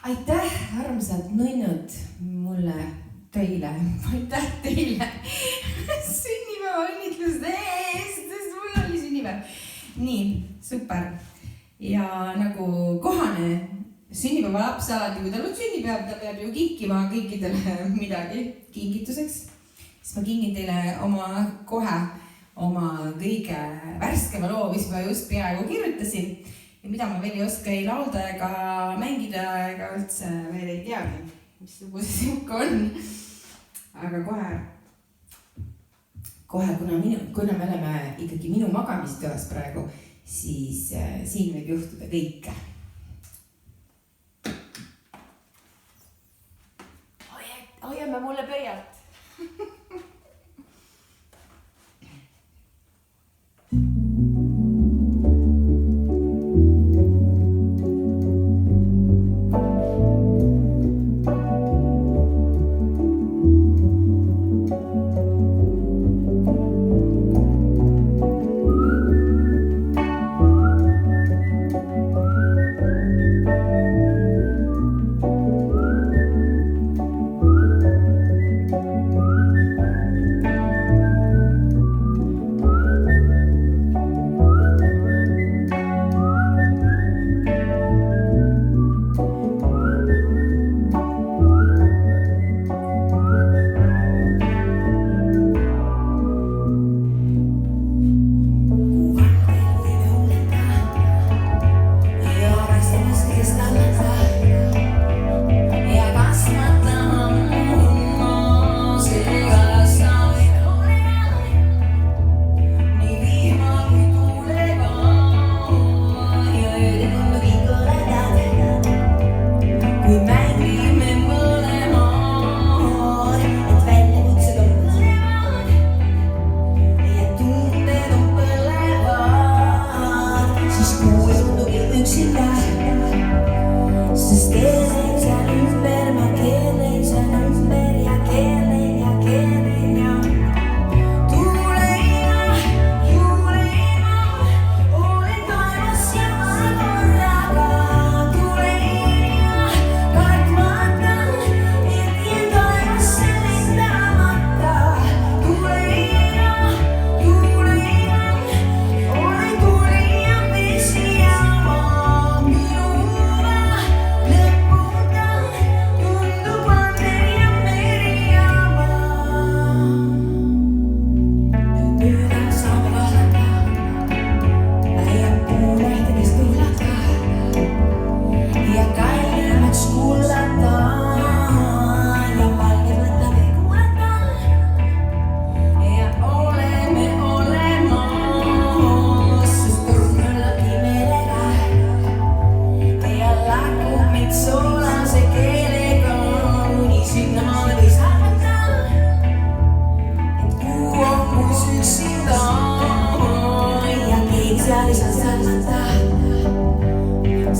Aitäh, armsad nõnnud mulle, teile, aitäh teile sünnipäeva õnnitluste eest, sest mul oli sünnipäev. Nii, super. Ja nagu kohane sünnipäeva laps alati, kui tal on sünnipäev, ta peab ju kinkima kõikidele midagi kingituseks. Siis ma kingin teile oma kõige värskema loo, mis ma just peaaegu kirjutasin. Ja mida ma veel ei oska ei laulda ega mängida ega üldse veel ei teagi, mis lugu see siuke on. Aga kohe kuna me oleme ikkagi minu magamistoas praegu, siis siin võib juhtuda kõike. Hoiame mulle pöialt.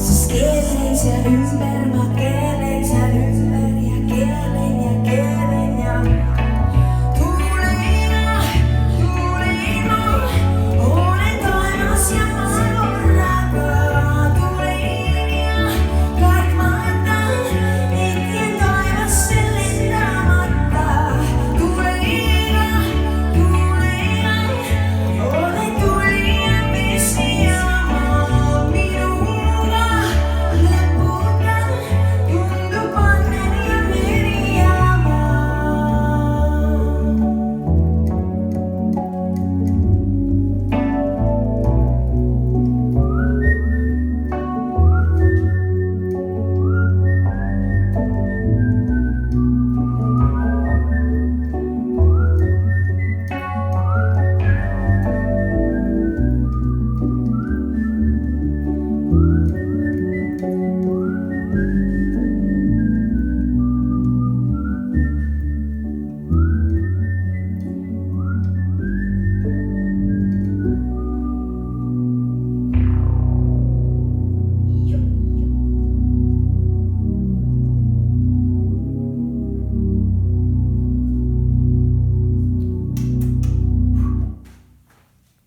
Siis keelin seal ümber ma keel.